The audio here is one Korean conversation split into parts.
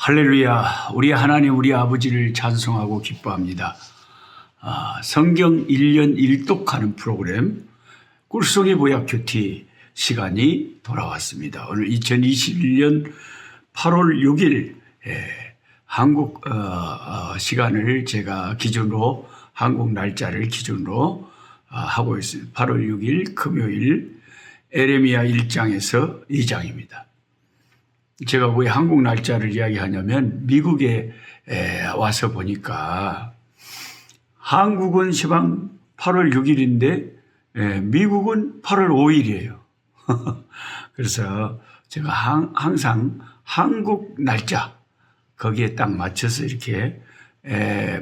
할렐루야. 우리 하나님 우리 아버지를 찬송하고 기뻐합니다. 성경 1년 1독하는 프로그램 꿀송이 보약 큐티 시간이 돌아왔습니다. 오늘 2021년 8월 6일 한국 시간을 제가 기준으로 한국 날짜를 기준으로 하고 있습니다. 8월 6일 금요일 에레미야 1장에서 2장입니다. 제가 왜 한국 날짜를 이야기하냐면 미국에 와서 보니까 한국은 시방 8월 6일인데 미국은 8월 5일이에요. 그래서 제가 항상 한국 날짜 거기에 딱 맞춰서 이렇게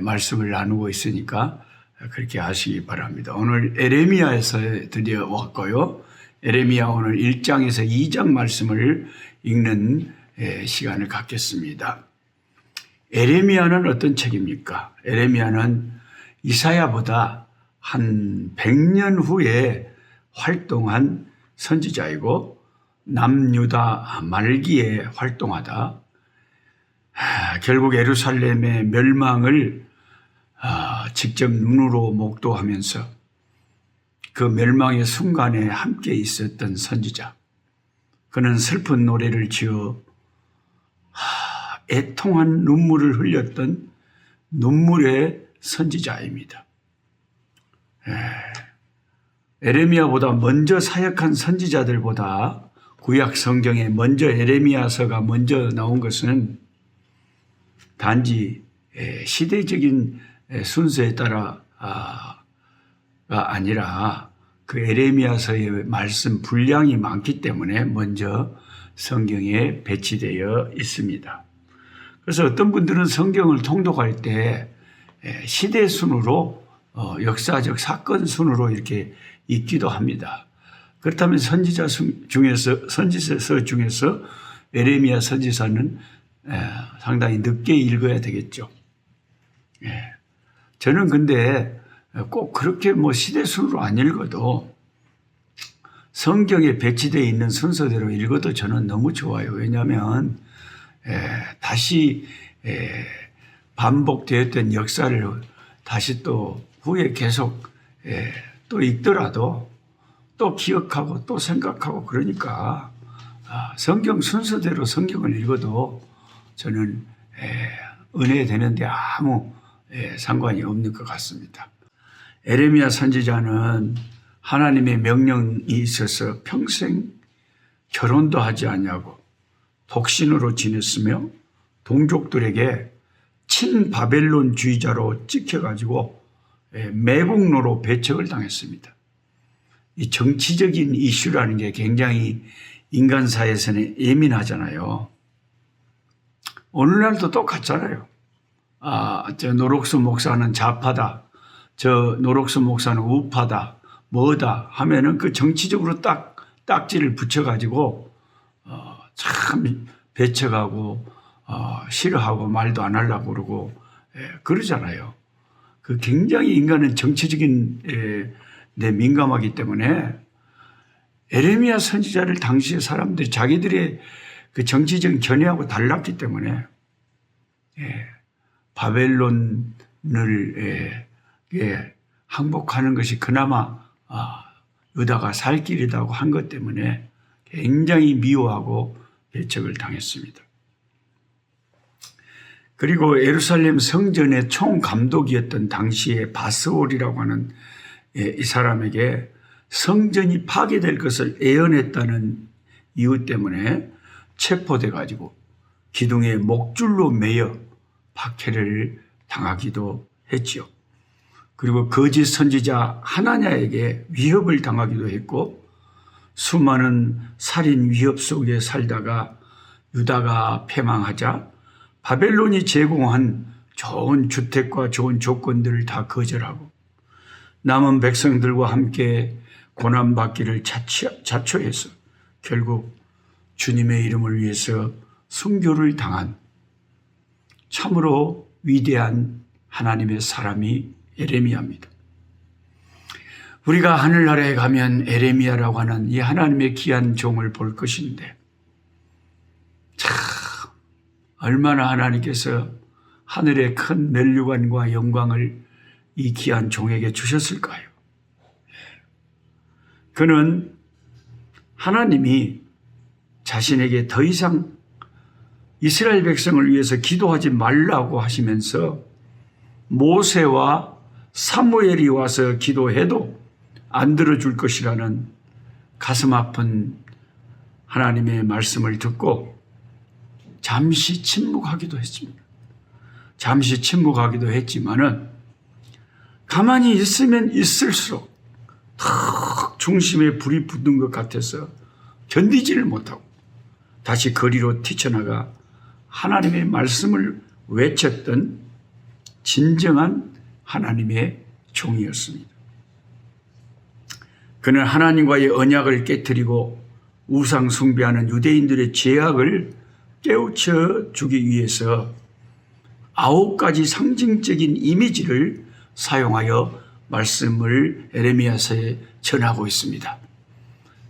말씀을 나누고 있으니까 그렇게 하시기 바랍니다. 오늘 에레미야에서 드디어 왔고요. 에레미야 오늘 1장에서 2장 말씀을 읽는 시간을 갖겠습니다. 에레미야는 어떤 책입니까? 에레미야는 이사야보다 한 100년 후에 활동한 선지자이고 남유다 말기에 활동하다 결국 예루살렘의 멸망을 직접 눈으로 목도하면서 그 멸망의 순간에 함께 있었던 선지자. 그는 슬픈 노래를 지어 애통한 눈물을 흘렸던 눈물의 선지자입니다. 에레미야보다 먼저 사역한 선지자들보다 구약 성경에 먼저 에레미야서가 먼저 나온 것은 단지 시대적인 순서에 따라가 아니라 그 에레미야서의 말씀 분량이 많기 때문에 먼저 성경에 배치되어 있습니다. 그래서 어떤 분들은 성경을 통독할 때 시대 순으로 역사적 사건 순으로 이렇게 읽기도 합니다. 그렇다면 선지서 중에서 에레미야 선지서는 상당히 늦게 읽어야 되겠죠. 저는 근데 꼭 그렇게 시대 순으로 안 읽어도 성경에 배치되어 있는 순서대로 읽어도 저는 너무 좋아요. 왜냐하면 다시 반복되었던 역사를 다시 또 후에 계속 또 읽더라도 또 기억하고 또 생각하고 그러니까 성경 순서대로 성경을 읽어도 저는 은혜되는데 아무 상관이 없는 것 같습니다. 에레미야 선지자는 하나님의 명령이 있어서 평생 결혼도 하지 않냐고 독신으로 지냈으며 동족들에게 친바벨론주의자로 찍혀가지고 매국노로 배척을 당했습니다. 이 정치적인 이슈라는 게 굉장히 인간사에서는 예민하잖아요. 오늘날도 똑같잖아요. 저 노록수 목사는 좌파다. 저 노록수 목사는 우파다. 뭐다 하면은 그 정치적으로 딱지를 붙여가지고 참 배척하고 싫어하고 말도 안 하려고 그러고 그러잖아요. 그 굉장히 인간은 정치적인 데 민감하기 때문에 에레미야 선지자를 당시의 사람들이 자기들의 그 정치적인 견해하고 달랐기 때문에 바벨론을 항복하는 것이 그나마 유다가 살 길이라고 한 것 때문에 굉장히 미워하고 배척을 당했습니다. 그리고 예루살렘 성전의 총감독이었던 당시의 바스올이라고 하는 이 사람에게 성전이 파괴될 것을 예언했다는 이유 때문에 체포돼 가지고 기둥에 목줄로 매여 박해를 당하기도 했지요. 그리고 거짓 선지자 하나냐에게 위협을 당하기도 했고 수많은 살인 위협 속에 살다가 유다가 패망하자 바벨론이 제공한 좋은 주택과 좋은 조건들을 다 거절하고 남은 백성들과 함께 고난받기를 자초해서 결국 주님의 이름을 위해서 순교를 당한 참으로 위대한 하나님의 사람이 에레미야입니다. 우리가 하늘나라에 가면 에레미야라고 하는 이 하나님의 귀한 종을 볼 것인데 참 얼마나 하나님께서 하늘의 큰 면류관과 영광을 이 귀한 종에게 주셨을까요? 그는 하나님이 자신에게 더 이상 이스라엘 백성을 위해서 기도하지 말라고 하시면서 모세와 사무엘이 와서 기도해도 안 들어줄 것이라는 가슴 아픈 하나님의 말씀을 듣고 잠시 침묵하기도 했습니다. 잠시 침묵하기도 했지만은 가만히 있으면 있을수록 탁 중심에 불이 붙는 것 같아서 견디지를 못하고 다시 거리로 뛰쳐나가 하나님의 말씀을 외쳤던 진정한 하나님의 종이었습니다. 그는 하나님과의 언약을 깨뜨리고 우상 숭배하는 유대인들의 죄악을 깨우쳐 주기 위해서 9가지 상징적인 이미지를 사용하여 말씀을 에레미야서에 전하고 있습니다.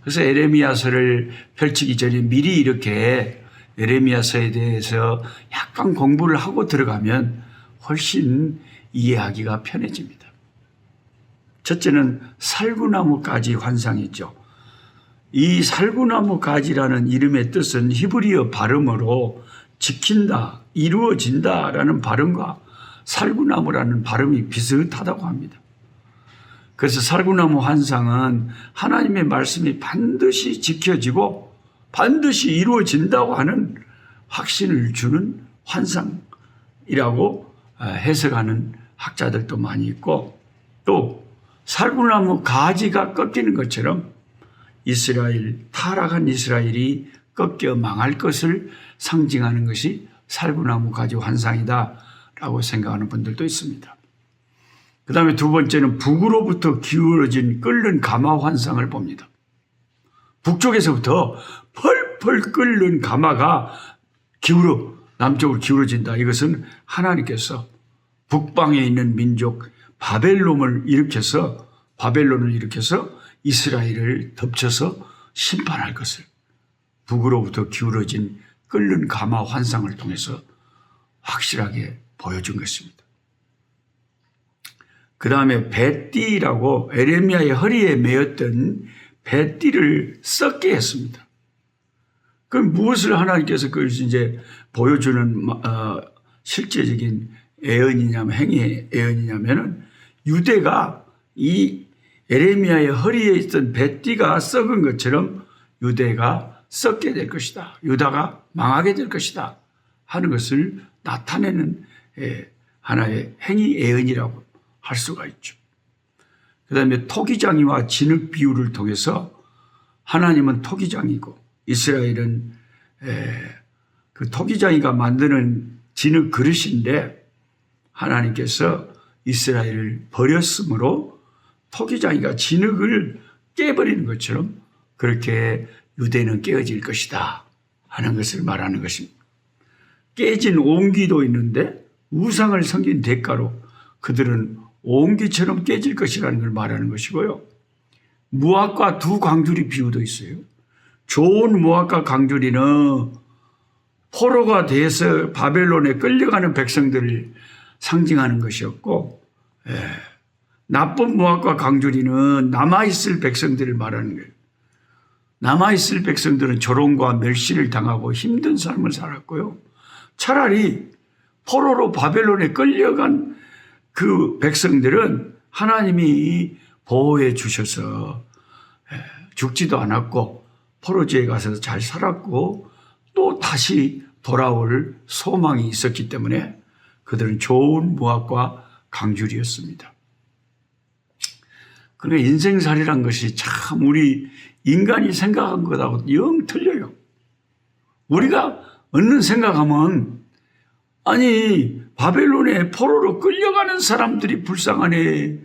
그래서 에레미야서를 펼치기 전에 미리 이렇게 에레미야서에 대해서 약간 공부를 하고 들어가면 훨씬 이해하기가 편해집니다. 첫째는 살구나무가지 환상이죠. 이 살구나무가지라는 이름의 뜻은 히브리어 발음으로 지킨다, 이루어진다라는 발음과 살구나무라는 발음이 비슷하다고 합니다. 그래서 살구나무 환상은 하나님의 말씀이 반드시 지켜지고 반드시 이루어진다고 하는 확신을 주는 환상이라고 해석하는 학자들도 많이 있고, 또 살구나무 가지가 꺾이는 것처럼 타락한 이스라엘이 꺾여 망할 것을 상징하는 것이 살구나무 가지 환상이다라고 생각하는 분들도 있습니다. 그 다음에 두 번째는 북으로부터 기울어진 끓는 가마 환상을 봅니다. 북쪽에서부터 펄펄 끓는 가마가 남쪽으로 기울어진다. 이것은 하나님께서 북방에 있는 민족 바벨론을 일으켜서 이스라엘을 덮쳐서 심판할 것을 북으로부터 기울어진 끓는 가마 환상을 통해서 확실하게 보여준 것입니다. 그 다음에 뱃띠라고 에레미야의 허리에 매었던 뱃띠를 썩게 했습니다. 그럼 무엇을 하나님께서 그걸 이제 보여주는 실제적인 행위의 예언이냐면은 유대가 이 에레미야의 허리에 있던 뱃띠가 썩은 것처럼 유대가 썩게 될 것이다. 유다가 망하게 될 것이다 하는 것을 나타내는 하나의 행위 예언이라고 할 수가 있죠. 그 다음에 토기장이와 진흙 비유를 통해서 하나님은 토기장이고 이스라엘은 그 토기장이가 만드는 진흙 그릇인데 하나님께서 이스라엘을 버렸으므로 토기장이가 진흙을 깨버리는 것처럼 그렇게 유대는 깨어질 것이다 하는 것을 말하는 것입니다. 깨진 옹기도 있는데 우상을 섬긴 대가로 그들은 옹기처럼 깨질 것이라는 걸 말하는 것이고요. 무화과 두 광주리 비유도 있어요. 좋은 무화과 광주리는 포로가 돼서 바벨론에 끌려가는 백성들을 상징하는 것이었고, 나쁜 무화과 광주리는 남아있을 백성들을 말하는 거예요. 남아있을 백성들은 조롱과 멸시를 당하고 힘든 삶을 살았고요. 차라리 포로로 바벨론에 끌려간 그 백성들은 하나님이 보호해 주셔서 죽지도 않았고 포로지에 가서 잘 살았고 또 다시 돌아올 소망이 있었기 때문에 그들은 좋은 무화과 강줄이었습니다. 그러나 인생살이란 것이 참 우리 인간이 생각한 것하고 영 틀려요. 우리가 얻는 생각하면 아니 바벨론에 포로로 끌려가는 사람들이 불쌍하네.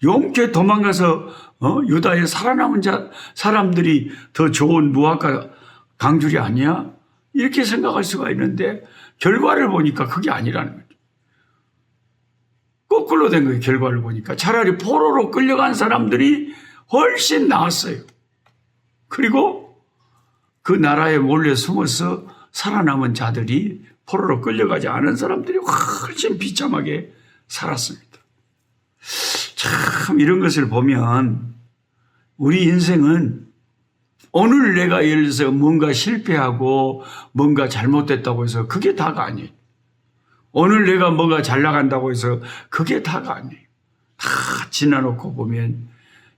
용케 도망가서 유다에 살아남은 사람들이 더 좋은 무화과 강줄이 아니야? 이렇게 생각할 수가 있는데 결과를 보니까 그게 아니라는 거죠. 거꾸로 된 거예요. 결과를 보니까 차라리 포로로 끌려간 사람들이 훨씬 나았어요. 그리고 그 나라에 몰래 숨어서 살아남은 자들이 포로로 끌려가지 않은 사람들이 훨씬 비참하게 살았습니다. 참 이런 것을 보면 우리 인생은 오늘 내가 예를 들어서 뭔가 실패하고 뭔가 잘못됐다고 해서 그게 다가 아니에요. 오늘 내가 뭐가 잘 나간다고 해서 그게 다가 아니에요. 다 지나놓고 보면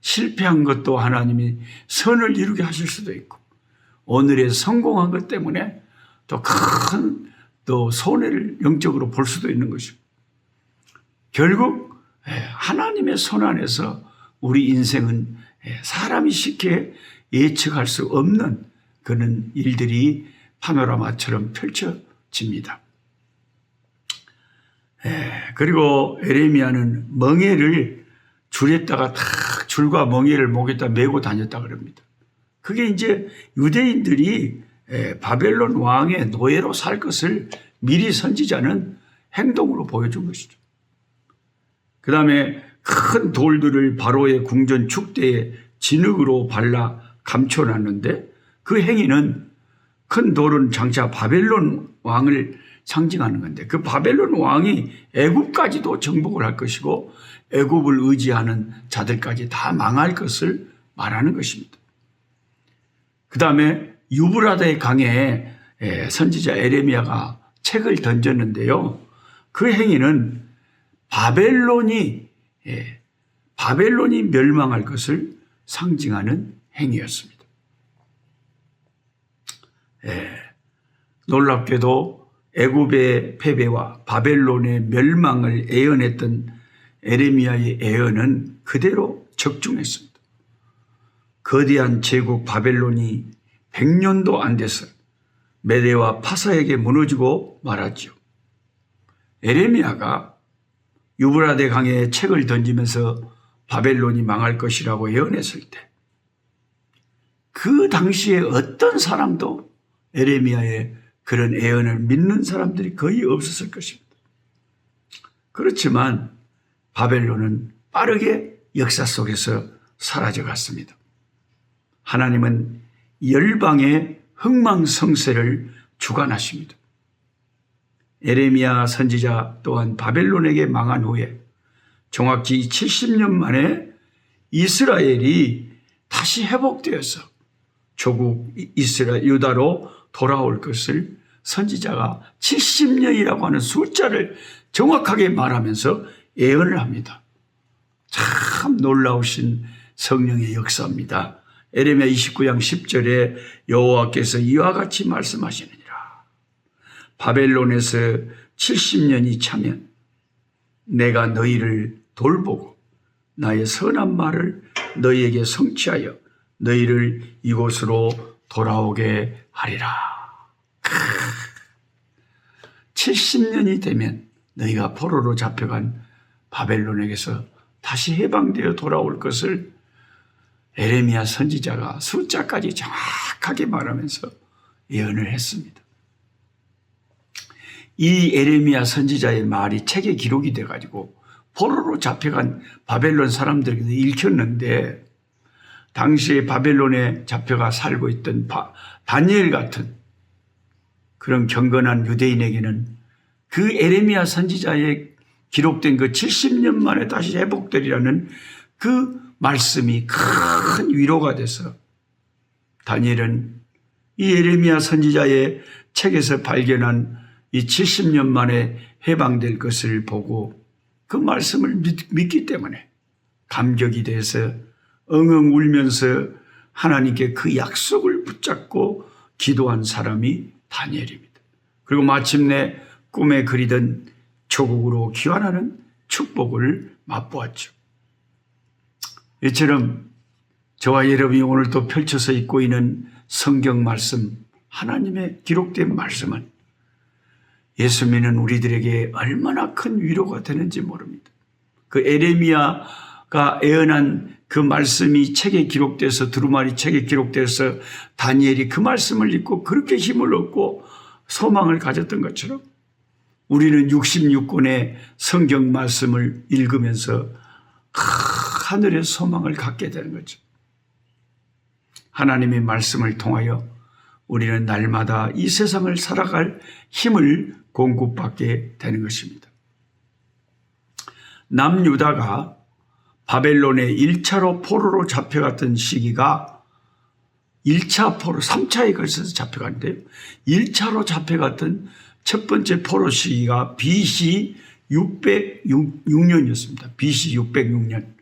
실패한 것도 하나님이 선을 이루게 하실 수도 있고 오늘의 성공한 것 때문에 또 큰 또 손해를 영적으로 볼 수도 있는 것이고 결국 하나님의 손 안에서 우리 인생은 사람이 쉽게 예측할 수 없는 그런 일들이 파노라마처럼 펼쳐집니다. 그리고 에레미야는 멍에를 줄에다가 탁 줄과 멍에를 목에다 메고 다녔다 그럽니다. 그게 이제 유대인들이 바벨론 왕의 노예로 살 것을 미리 선지자는 행동으로 보여준 것이죠. 그 다음에 큰 돌들을 바로의 궁전 축대에 진흙으로 발라 감춰놨는데 그 행위는 큰 돌은 장차 바벨론 왕을 상징하는 건데 그 바벨론 왕이 애굽까지도 정복을 할 것이고 애굽을 의지하는 자들까지 다 망할 것을 말하는 것입니다. 그 다음에 유브라데 강에 선지자 에레미야가 책을 던졌는데요. 그 행위는 바벨론이 멸망할 것을 상징하는 행위였습니다. 놀랍게도 애굽의 패배와 바벨론의 멸망을 예언했던 에레미야의 예언은 그대로 적중했습니다. 거대한 제국 바벨론이 100년도 안 돼서 메대와 파사에게 무너지고 말았죠. 에레미야가 유브라데 강에 책을 던지면서 바벨론이 망할 것이라고 예언했을 때 그 당시에 어떤 사람도 에레미야의 그런 예언을 믿는 사람들이 거의 없었을 것입니다. 그렇지만 바벨론은 빠르게 역사 속에서 사라져갔습니다. 하나님은 열방의 흥망성쇠를 주관하십니다. 에레미야 선지자 또한 바벨론에게 망한 후에 정확히 70년 만에 이스라엘이 다시 회복되어서 조국 이스라엘 유다로 돌아올 것을 선지자가 70년이라고 하는 숫자를 정확하게 말하면서 예언을 합니다. 참 놀라우신 성령의 역사입니다. 에레미야 29장 10절에 여호와께서 이와 같이 말씀하시느니라. 바벨론에서 70년이 차면 내가 너희를 돌보고 나의 선한 말을 너희에게 성취하여 너희를 이곳으로 돌아오게 하리라. 70년이 되면 너희가 포로로 잡혀간 바벨론에게서 다시 해방되어 돌아올 것을 에레미야 선지자가 숫자까지 정확하게 말하면서 예언을 했습니다. 이 에레미야 선지자의 말이 책에 기록이 돼가지고 포로로 잡혀간 바벨론 사람들에게 읽혔는데 당시에 바벨론에 잡혀가 살고 있던 다니엘 같은 그런 경건한 유대인에게는 그 에레미야 선지자의 기록된 그 70년 만에 다시 회복되리라는 그 말씀이 큰 위로가 돼서 다니엘은 이 에레미야 선지자의 책에서 발견한 이 70년 만에 해방될 것을 보고 그 말씀을 믿기 때문에 감격이 돼서 엉엉 울면서 하나님께 그 약속을 붙잡고 기도한 사람이 다니엘입니다. 그리고 마침내 꿈에 그리던 조국으로 귀환하는 축복을 맛보았죠. 이처럼 저와 여러분이 오늘 또 펼쳐서 읽고 있는 성경 말씀, 하나님의 기록된 말씀은 예수 믿는 우리들에게 얼마나 큰 위로가 되는지 모릅니다. 그 에레미야가 예언한 그 말씀이 책에 기록돼서 두루마리 책에 기록돼서 다니엘이 그 말씀을 읽고 그렇게 힘을 얻고 소망을 가졌던 것처럼 우리는 66권의 성경 말씀을 읽으면서 하늘의 소망을 갖게 되는 거죠. 하나님의 말씀을 통하여 우리는 날마다 이 세상을 살아갈 힘을 공급받게 되는 것입니다. 남유다가 바벨론의 1차로 포로로 잡혀갔던 시기가 1차 포로, 3차에 걸쳐서 잡혀갔는데요. 1차로 잡혀갔던 첫 번째 포로 시기가 BC 606년이었습니다. BC 606년.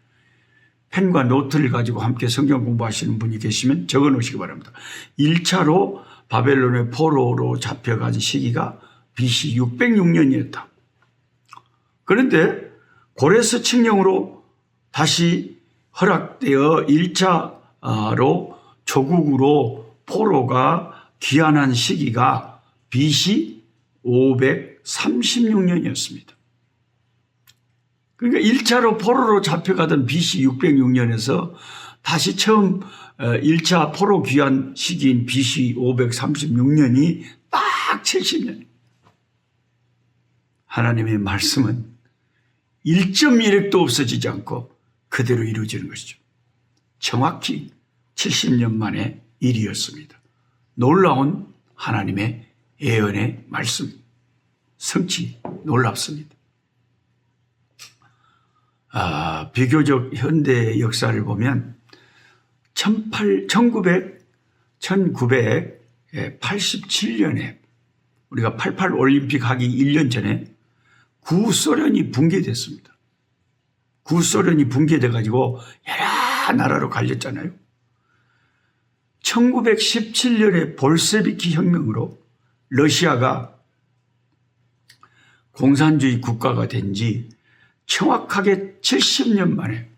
펜과 노트를 가지고 함께 성경 공부하시는 분이 계시면 적어 놓으시기 바랍니다. 1차로 바벨론의 포로로 잡혀간 시기가 BC 606년이었다. 그런데 고레스 칙령으로 다시 허락되어 1차로 조국으로 포로가 귀환한 시기가 BC 536년이었습니다. 그러니까 1차로 포로로 잡혀가던 BC 606년에서 다시 처음 1차 포로 귀환 시기인 BC 536년이 딱 70년. 하나님의 말씀은 1.1획도 없어지지 않고 그대로 이루어지는 것이죠. 정확히 70년 만의 일이었습니다. 놀라운 하나님의 예언의 말씀, 성취 놀랍습니다. 비교적 현대 역사를 보면 1987년에 우리가 88 올림픽 하기 1년 전에 구소련이 붕괴됐습니다. 구소련이 붕괴돼 가지고 여러 나라로 갈렸잖아요. 1917년에 볼세비키 혁명으로 러시아가 공산주의 국가가 된 지 정확하게 70년 만에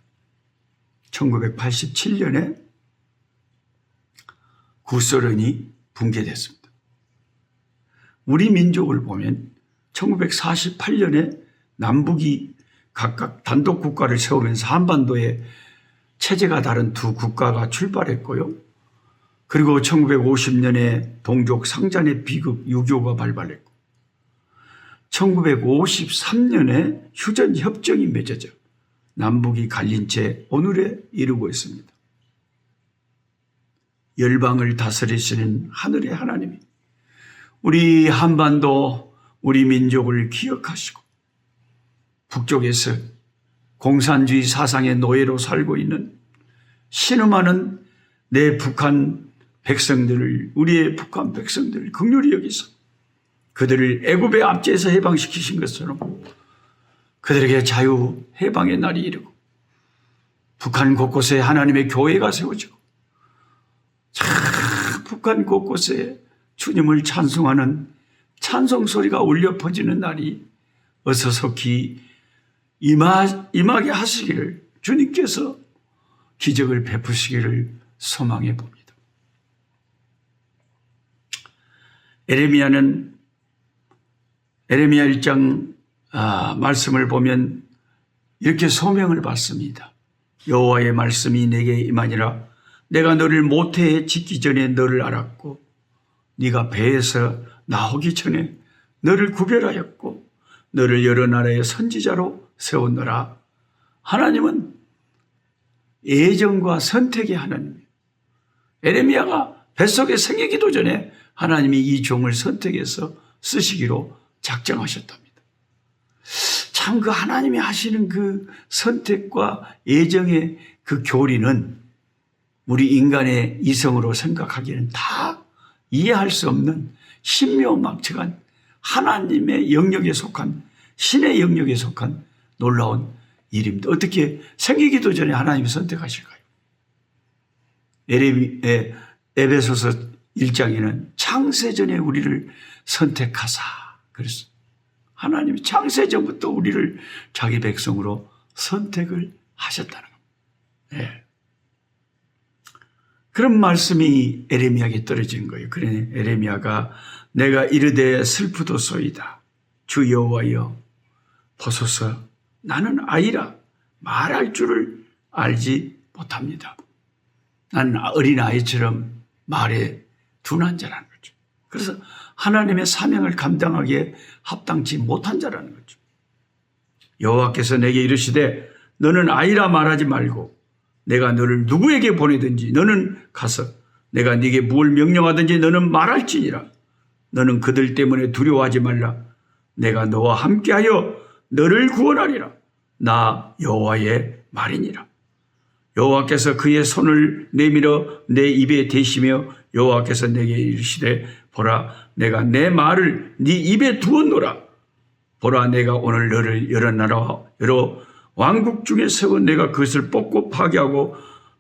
1987년에 구소련이 붕괴됐습니다. 우리 민족을 보면 1948년에 남북이 각각 단독 국가를 세우면서 한반도에 체제가 다른 두 국가가 출발했고요. 그리고 1950년에 동족 상잔의 비극 6.25가 발발했고 1953년에 휴전협정이 맺어져 남북이 갈린 채 오늘에 이르고 있습니다. 열방을 다스리시는 하늘의 하나님이 우리 한반도, 우리 민족을 기억하시고 북쪽에서 공산주의 사상의 노예로 살고 있는 신음하는 내 북한 백성들을, 우리의 북한 백성들을 긍휼히 여기서 그들을 애굽의 압제에서 해방시키신 것처럼 그들에게 자유 해방의 날이 이르고 북한 곳곳에 하나님의 교회가 세워지고 북한 곳곳에 주님을 찬송하는 찬송 소리가 울려 퍼지는 날이 어서 속히 임하게 하시기를 주님께서 기적을 베푸시기를 소망해 봅니다. 에레미야 1장 말씀을 보면 이렇게 소명을 받습니다. 여호와의 말씀이 내게 임하니라. 내가 너를 모태에 짓기 전에 너를 알았고 네가 배에서 나오기 전에 너를 구별하였고 너를 여러 나라의 선지자로 세웠노라. 하나님은 애정과 선택의 하나님이에요. 에레미야가 뱃속에 생기기도 전에 하나님이 이 종을 선택해서 쓰시기로 작정하셨답니다. 참 그 하나님이 하시는 그 선택과 애정의 그 교리는 우리 인간의 이성으로 생각하기에는 다 이해할 수 없는 신묘막측한 하나님의 영역에 속한 신의 영역에 속한 놀라운 일입니다. 어떻게 생기기도 전에 하나님이 선택하실까요? 에베소서 1장에는 창세전에 우리를 선택하사 그래서 하나님이 창세전부터 우리를 자기 백성으로 선택을 하셨다는 겁니다. 네. 그런 말씀이 에레미야에게 떨어지는 거예요. 그래 에레미야가 내가 이르되 슬프도소이다. 주 여호와여 보소서 나는 아이라 말할 줄을 알지 못합니다. 나는 어린아이처럼 말에 둔한 자라는 거죠. 그래서 하나님의 사명을 감당하기에 합당치 못한 자라는 거죠. 여호와께서 내게 이르시되 너는 아이라 말하지 말고 내가 너를 누구에게 보내든지 너는 가서 내가 네게 무엇을 명령하든지 너는 말할지니라. 너는 그들 때문에 두려워하지 말라. 내가 너와 함께하여 너를 구원하리라. 나 여호와의 말이니라. 여호와께서 그의 손을 내밀어 내 입에 대시며 여호와께서 내게 이르시되 보라 내가 내 말을 네 입에 두었노라. 보라 내가 오늘 너를 여러 나라와 여러 왕국 중에 세워 내가 그것을 뽑고 파괴하고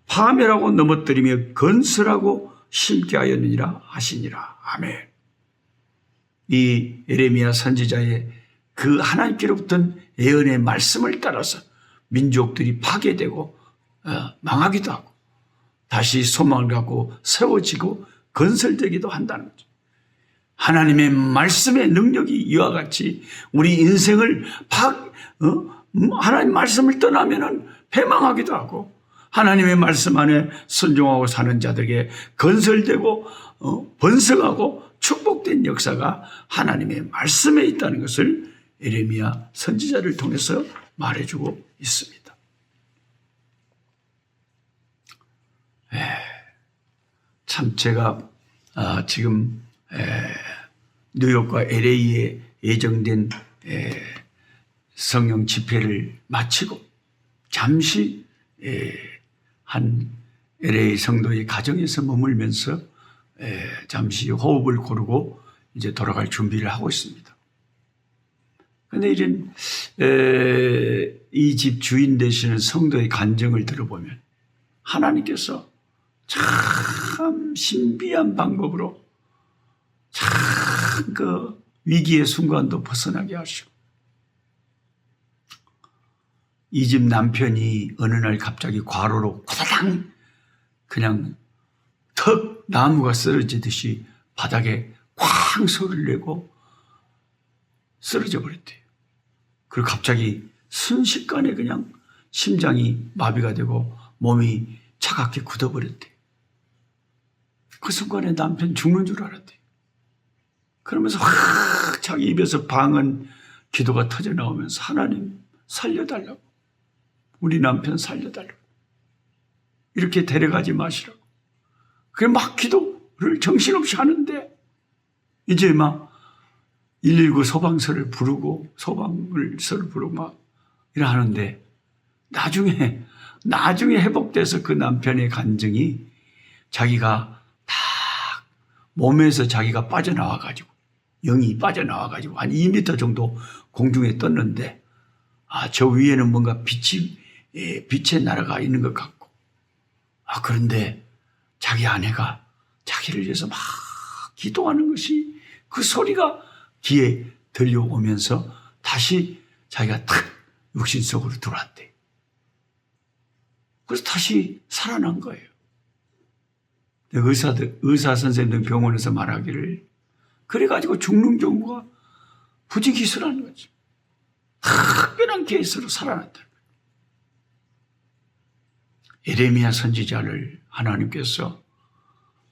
파멸하고 넘어뜨리며 건설하고 심게 하였느니라 하시니라. 아멘. 이 예레미야 선지자의 그 하나님께로부터 예언의 말씀을 따라서 민족들이 파괴되고 망하기도 하고 다시 소망을 갖고 세워지고 건설되기도 한다는 거죠. 하나님의 말씀의 능력이 이와 같이 우리 인생을 하나님 말씀을 떠나면은 패망하기도 하고 하나님의 말씀 안에 순종하고 사는 자들에게 건설되고 번성하고 축복된 역사가 하나님의 말씀에 있다는 것을 예레미야 선지자를 통해서 말해주고 있습니다. 참 제가 지금 뉴욕과 LA에 예정된 성령 집회를 마치고 잠시 한 LA 성도의 가정에서 머물면서 잠시 호흡을 고르고 이제 돌아갈 준비를 하고 있습니다. 그런데 이런 이 집 주인 되시는 성도의 간증을 들어보면 하나님께서 참 신비한 방법으로 참 그 위기의 순간도 벗어나게 하시고 이 집 남편이 어느 날 갑자기 과로로 고다당 그냥 턱 나무가 쓰러지듯이 바닥에 쾅 소리를 내고 쓰러져 버렸대요. 그리고 갑자기 순식간에 그냥 심장이 마비가 되고 몸이 차갑게 굳어버렸대요. 그 순간에 남편 죽는 줄 알았대요. 그러면서 확 자기 입에서 방언 기도가 터져 나오면서 하나님 살려달라고, 우리 남편 살려달라고, 이렇게 데려가지 마시라고. 그래 막 기도를 정신없이 하는데 이제 막 119 소방서를 부르고 막 이래 하는데 나중에 회복돼서 그 남편의 간증이 자기가 다 몸에서 자기가 빠져나와가지고 영이 빠져나와가지고 한 2m 정도 공중에 떴는데 저 위에는 뭔가 빛의 나라가 있는 것 같고 그런데 자기 아내가 자기를 위해서 막 기도하는 것이 그 소리가 귀에 들려오면서 다시 자기가 탁 육신 속으로 들어왔대. 그래서 다시 살아난 거예요. 의사 선생님들 병원에서 말하기를 그래가지고 죽는 경우가 부지기수라는 거지. 특별한 케이스로 살아났다. 예레미야 선지자를 하나님께서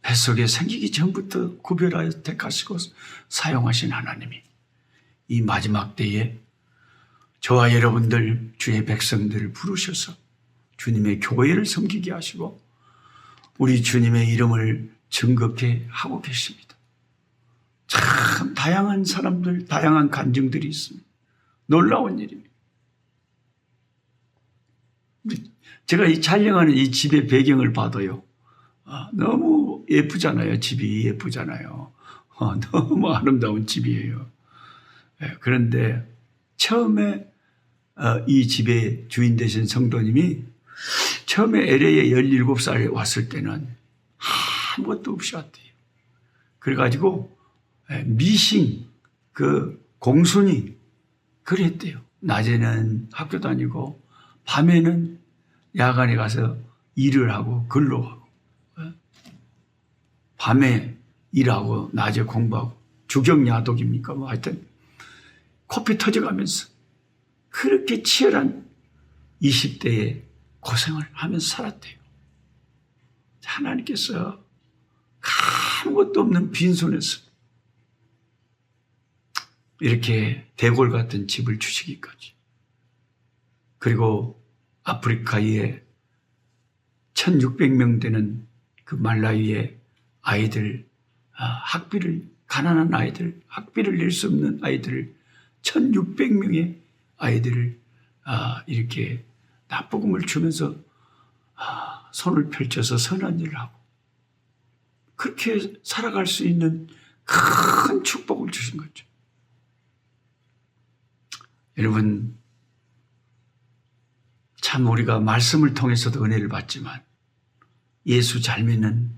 뱃속에 생기기 전부터 구별하여 택하시고 사용하신 하나님이 이 마지막 때에 저와 여러분들 주의 백성들을 부르셔서 주님의 교회를 섬기게 하시고 우리 주님의 이름을 증거케 하고 계십니다. 참 다양한 사람들, 다양한 간증들이 있습니다. 놀라운 일입니다. 제가 이 촬영하는 이 집의 배경을 봐도요. 너무 예쁘잖아요. 집이 예쁘잖아요. 너무 아름다운 집이에요. 그런데 처음에 이 집의 주인 되신 성도님이 처음에 LA에 17살에 왔을 때는 아무것도 없이 왔대요. 그래가지고 미싱, 공순이 그랬대요. 낮에는 학교 다니고 밤에는 야간에 가서 일을 하고 근로하고 밤에 일하고 낮에 공부하고 주경야독입니까? 뭐 하여튼 코피 터져가면서 그렇게 치열한 20대에 고생을 하면서 살았대요. 하나님께서 아무것도 없는 빈손에서 이렇게 대골 같은 집을 주시기까지, 그리고 아프리카에 1600명 되는 그 말라위에 아이들, 학비를, 가난한 아이들, 학비를 낼 수 없는 아이들을 1600명의 아이들을 이렇게 납부금을 주면서 손을 펼쳐서 선한 일을 하고 그렇게 살아갈 수 있는 큰 축복을 주신 거죠. 여러분, 참 우리가 말씀을 통해서도 은혜를 받지만 예수 잘 믿는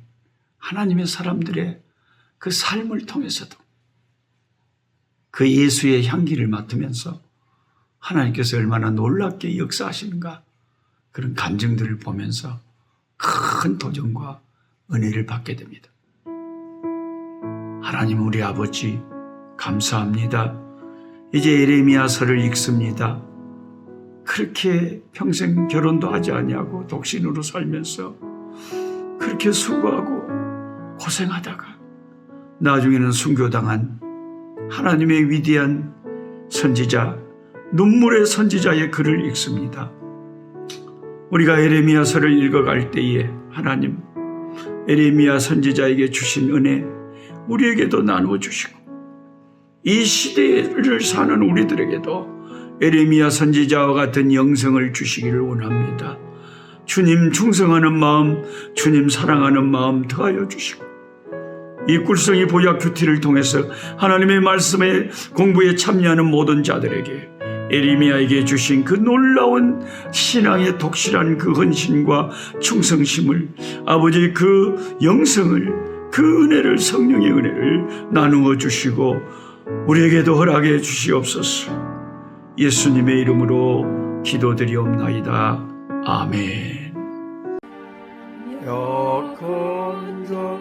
하나님의 사람들의 그 삶을 통해서도 그 예수의 향기를 맡으면서 하나님께서 얼마나 놀랍게 역사하시는가 그런 감정들을 보면서 큰 도전과 은혜를 받게 됩니다. 하나님 우리 아버지 감사합니다. 이제 예레미야서를 읽습니다. 그렇게 평생 결혼도 하지 아니하고 독신으로 살면서 그렇게 수고하고 고생하다가 나중에는 순교당한 하나님의 위대한 선지자, 눈물의 선지자의 글을 읽습니다. 우리가 예레미야서를 읽어갈 때에 하나님 예레미야 선지자에게 주신 은혜 우리에게도 나누어 주시고 이 시대를 사는 우리들에게도 예레미야 선지자와 같은 영성을 주시기를 원합니다. 주님 충성하는 마음, 주님 사랑하는 마음 더하여 주시고 이 꿀성이 보약 큐티를 통해서 하나님의 말씀에 공부에 참여하는 모든 자들에게 예레미야에게 주신 그 놀라운 신앙의 독실한 그 헌신과 충성심을 아버지 그 영성을 그 은혜를 성령의 은혜를 나누어 주시고 우리에게도 허락해 주시옵소서. 예수님의 이름으로 기도드리옵나이다. 아멘. 약한 자